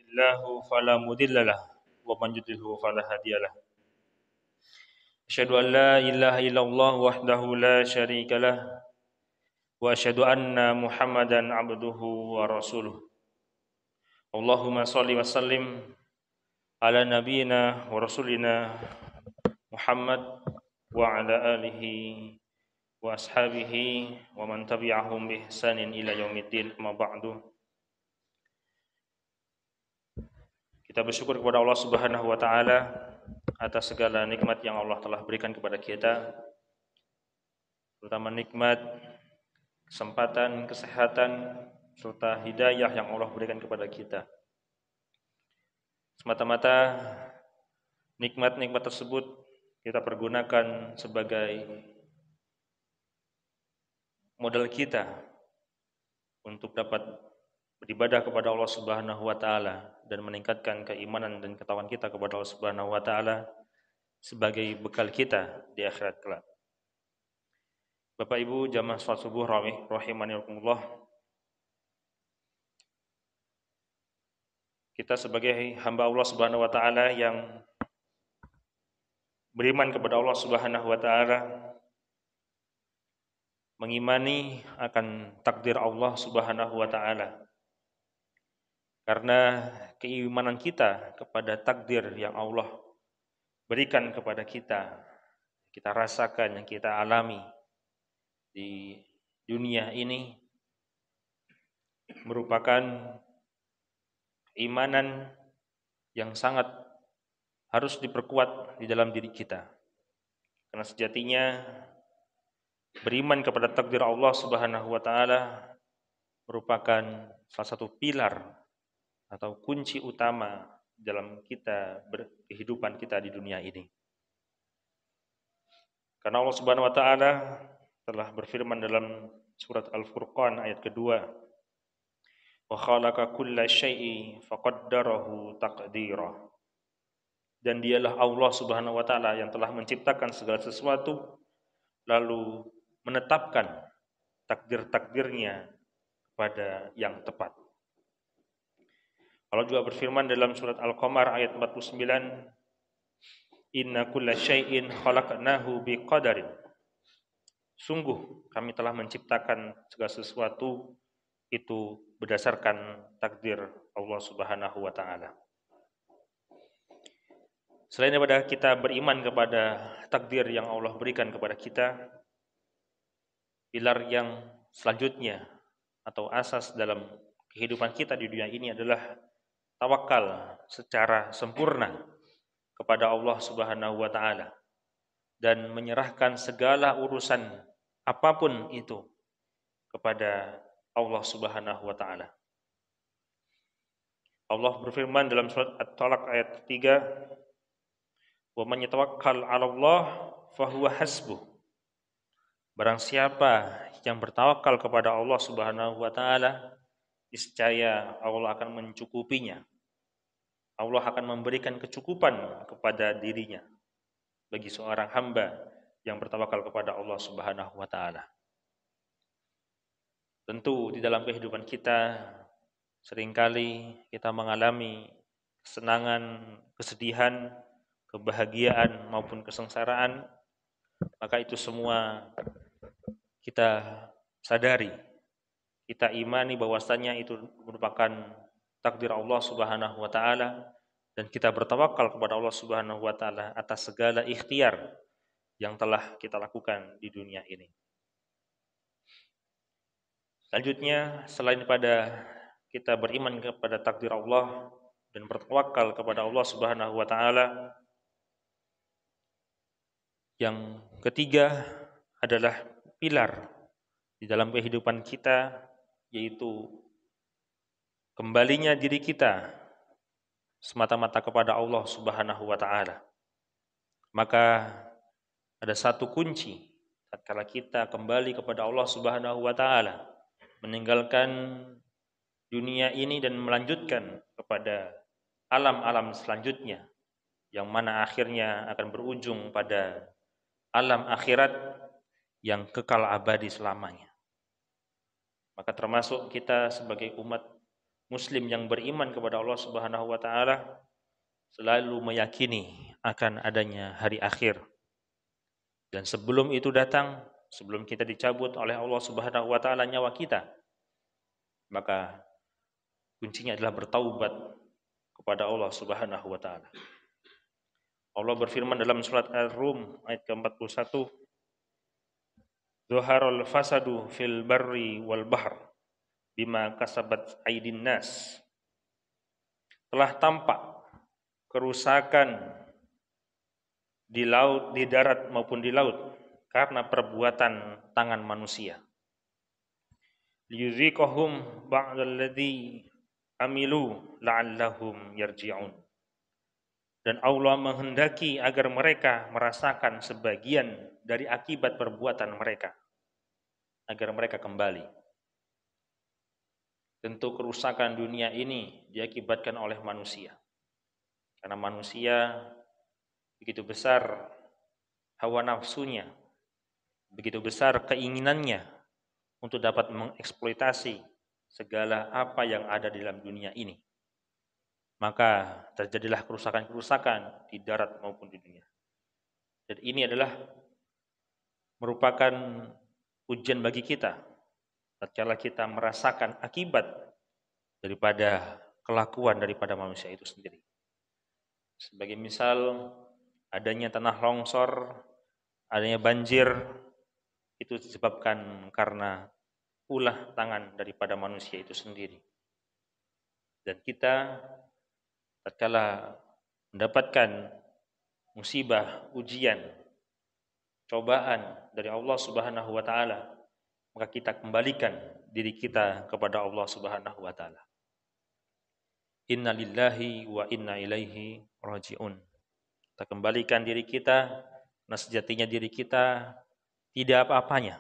الله فلا مضل له ومن يضلل فلا هادي له أشهد أن لا إله إلا الله وحده لا شريك له وأشهد أن محمدا عبده ورسوله اللهم صل وسلم على نبينا ورسولنا محمد وعلى آله وأصحابه ومن تبعهم بإحسان إلى يوم الدين أما بعد. Kita bersyukur kepada Allah Subhanahu wa taala atas segala nikmat yang Allah telah berikan kepada kita, terutama nikmat kesempatan, kesehatan serta hidayah yang Allah berikan kepada kita. Semata-mata nikmat-nikmat tersebut kita pergunakan sebagai modal kita untuk dapat beribadah kepada Allah Subhanahu wa taala dan meningkatkan keimanan dan ketakwaan kita kepada Allah Subhanahu wa taala sebagai bekal kita di akhirat kelak. Bapak Ibu jamaah salat subuh rahimanillah. Kita sebagai hamba Allah Subhanahu wa taala yang beriman kepada Allah Subhanahu wa taala, mengimani akan takdir Allah Subhanahu wa taala. Karena keimanan kita kepada takdir yang Allah berikan kepada kita, kita rasakan, yang kita alami di dunia ini merupakan keimanan yang sangat harus diperkuat di dalam diri kita. Karena sejatinya beriman kepada takdir Allah Subhanahu wa taala merupakan salah satu pilar atau kunci utama dalam kita kehidupan kita di dunia ini. Karena Allah Subhanahu wa taala telah berfirman dalam surat Al-Furqan ayat kedua, "Wa khalaqa kulla syai'i faqaddarahu taqdira." Dan dialah Allah Subhanahu wa taala yang telah menciptakan segala sesuatu lalu menetapkan takdir-takdirnya pada yang tepat. Allah juga berfirman dalam surat Al-Qamar ayat 49, "Inna kulla syai'in khalaqnahu biqadarin." Sungguh kami telah menciptakan segala sesuatu itu berdasarkan takdir Allah Subhanahu wa taala. Selain daripada kita beriman kepada takdir yang Allah berikan kepada kita, pilar yang selanjutnya atau asas dalam kehidupan kita di dunia ini adalah tawakal secara sempurna kepada Allah Subhanahu wa taala dan menyerahkan segala urusan apapun itu kepada Allah Subhanahu wa taala. Allah berfirman dalam surat At-Talaq ayat 3, "Wa man yatawakkal 'ala Allah fahuwa hasbuh." Barang siapa yang bertawakal kepada Allah Subhanahu wa taala, niscaya Allah akan mencukupinya. Allah akan memberikan kecukupan kepada dirinya bagi seorang hamba yang bertawakal kepada Allah Subhanahu wa taala. Tentu di dalam kehidupan kita seringkali kita mengalami kesenangan, kesedihan, kebahagiaan maupun kesengsaraan, maka itu semua kita sadari, kita imani bahwasanya itu merupakan takdir Allah Subhanahu wa taala dan kita bertawakal kepada Allah Subhanahu wa taala atas segala ikhtiar yang telah kita lakukan di dunia ini. Selanjutnya, selain pada kita beriman kepada takdir Allah dan bertawakal kepada Allah Subhanahu wa taala, yang ketiga adalah pilar di dalam kehidupan kita, yaitu kembalinya diri kita semata-mata kepada Allah Subhanahu wa taala. Maka ada satu kunci tatkala kita kembali kepada Allah Subhanahu wa taala, meninggalkan dunia ini dan melanjutkan kepada alam-alam selanjutnya yang mana akhirnya akan berujung pada alam akhirat yang kekal abadi selamanya. Maka termasuk kita sebagai umat Muslim yang beriman kepada Allah Subhanahu wa taala selalu meyakini akan adanya hari akhir. Dan sebelum itu datang, sebelum kita dicabut oleh Allah Subhanahu wa taala nyawa kita, maka kuncinya adalah bertaubat kepada Allah Subhanahu wa taala. Allah berfirman dalam surat Ar-Rum ayat ke-41, "Zuharul fasadu fil barri wal bahr bima kasabat aydin nas." Telah tampak kerusakan di laut, di darat maupun di laut karena perbuatan tangan manusia. Liyuziqahum ba'dalladzi amilu la'allahum yarji'un. Dan Allah menghendaki agar mereka merasakan sebagian dari akibat perbuatan mereka, agar mereka kembali. Tentu kerusakan dunia ini diakibatkan oleh manusia. Karena manusia begitu besar hawa nafsunya, begitu besar keinginannya untuk dapat mengeksploitasi segala apa yang ada di dalam dunia ini. Maka terjadilah kerusakan-kerusakan di darat maupun di dunia. Dan ini adalah merupakan ujian bagi kita tatkala kita merasakan akibat daripada kelakuan daripada manusia itu sendiri. Sebagai misal adanya tanah longsor, adanya banjir, itu disebabkan karena ulah tangan daripada manusia itu sendiri. Dan kita tatkala mendapatkan musibah, ujian, cobaan dari Allah Subhanahu wa taala, maka kita kembalikan diri kita kepada Allah Subhanahu wa taala. Inna lillahi wa inna ilaihi raji'un. Kita kembalikan diri kita, karena sejatinya diri kita tidak apa-apanya.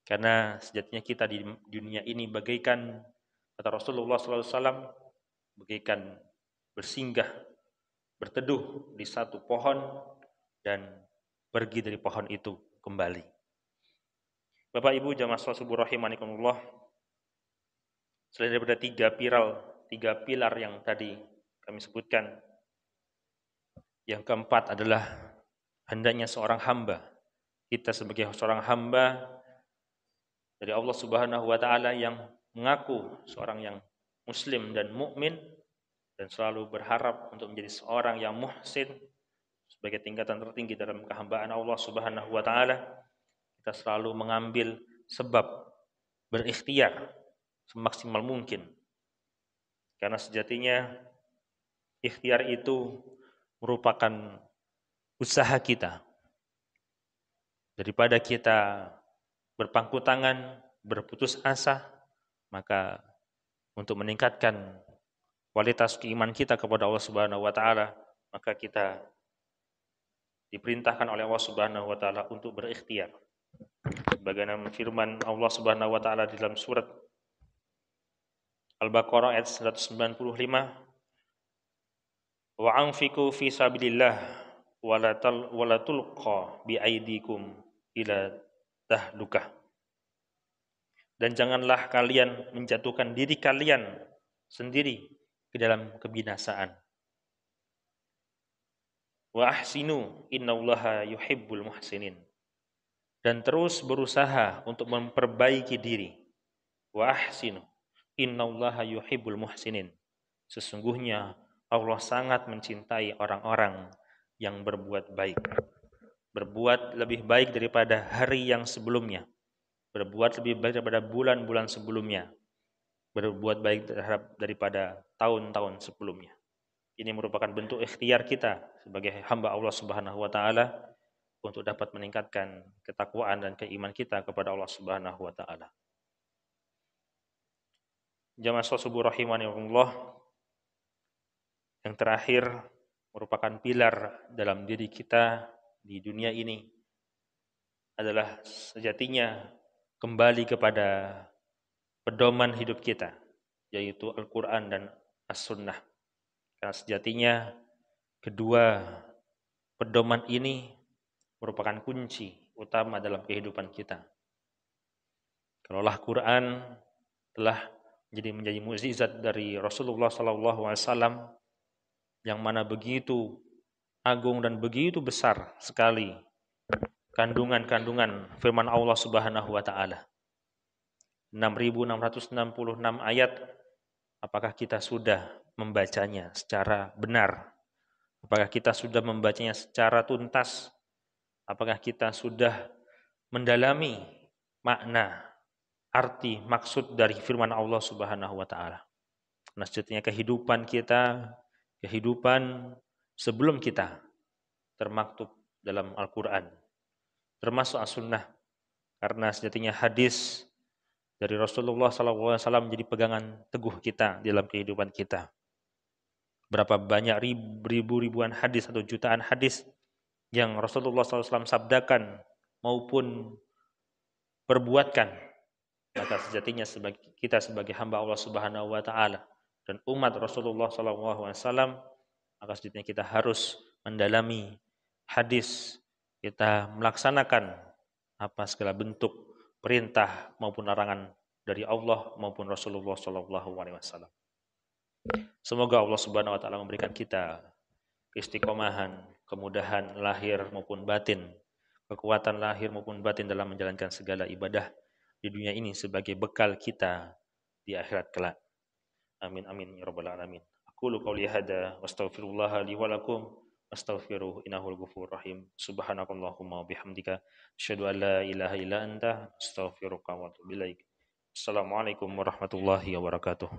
Karena sejatinya kita di dunia ini bagaikan, kata Rasulullah SAW, bagaikan bersinggah, berteduh di satu pohon dan pergi dari pohon itu kembali. Bapak Ibu jamaah salat subuh rahimanikumullah, selain daripada tiga pilar yang tadi kami sebutkan, yang keempat adalah hendaknya seorang hamba, kita sebagai seorang hamba dari Allah Subhanahu wa taala yang mengaku seorang yang muslim dan mukmin dan selalu berharap untuk menjadi seorang yang muhsin sebagai tingkatan tertinggi dalam kehambaan Allah Subhanahu wa taala, kita selalu mengambil sebab berikhtiar semaksimal mungkin. Karena sejatinya ikhtiar itu merupakan usaha kita. Daripada kita berpangku tangan, berputus asa, maka untuk meningkatkan kualitas keimanan kita kepada Allah Subhanahu wa taala, maka kita diperintahkan oleh Allah Subhanahu wa taala untuk berikhtiar. Sebagaimana firman Allah Subhanahu wa taala di dalam surat Al-Baqarah ayat 195, wa anfiqu fi sabilillah wa la tulqa bi aidikum ila tahlukah. Dan janganlah kalian menjatuhkan diri kalian sendiri ke dalam kebinasaan. Wa ahsinu innallaha yuhibbul muhsinin. Dan terus berusaha untuk memperbaiki diri. Wa ahsinu innallaha yuhibbul muhsinin. Sesungguhnya Allah sangat mencintai orang-orang yang berbuat baik. Berbuat lebih baik daripada hari yang sebelumnya. Berbuat lebih baik daripada bulan-bulan sebelumnya. Berbuat baik daripada tahun-tahun sebelumnya. Ini merupakan bentuk ikhtiar kita sebagai hamba Allah Subhanahu wa taala untuk dapat meningkatkan ketakwaan dan keimanan kita kepada Allah Subhanahu wa taala. Jamaah salat subuh rahimanillah, yang terakhir merupakan pilar dalam diri kita di dunia ini adalah sejatinya kembali kepada pedoman hidup kita, yaitu Al-Quran dan As-Sunnah. Karena sejatinya kedua pedoman ini merupakan kunci utama dalam kehidupan kita. Kalaulah Quran telah Jadi menjadi mukjizat dari Rasulullah SAW yang mana begitu agung dan begitu besar sekali kandungan-kandungan firman Allah Subhanahu wa taala. 6.666 ayat. Apakah kita sudah membacanya secara benar? Apakah kita sudah membacanya secara tuntas? Apakah kita sudah mendalami makna, arti, maksud dari firman Allah Subhanahu wa taala? Nah, sejatinya kehidupan kita, kehidupan sebelum kita termaktub dalam Al-Qur'an, termasuk As-Sunnah, karena sejatinya hadis dari Rasulullah SAW menjadi pegangan teguh kita dalam kehidupan kita. Berapa banyak ribuan hadis atau jutaan hadis yang Rasulullah SAW sabdakan maupun perbuatkan, maka sejatinya kita sebagai hamba Allah Subhanahu wa taala dan umat Rasulullah SAW, maka sejatinya kita harus mendalami hadis, kita melaksanakan apa segala bentuk perintah maupun larangan dari Allah maupun Rasulullah SAW. Semoga Allah Subhanahu wa taala memberikan kita keistiqomahan, kemudahan lahir maupun batin, kekuatan lahir maupun batin dalam menjalankan segala ibadah di dunia ini sebagai bekal kita di akhirat kelak. Amin amin ya rabbal alamin. Aqulu qouli hadza wastaghfirullah li wa lakum wastaghfiruhu innahu al-ghafurur rahim. Subhanakallahumma wa bihamdika asyhadu an la ilaha illa anta astaghfiruka wa atubu ilaik. Assalamualaikum warahmatullahi wabarakatuh.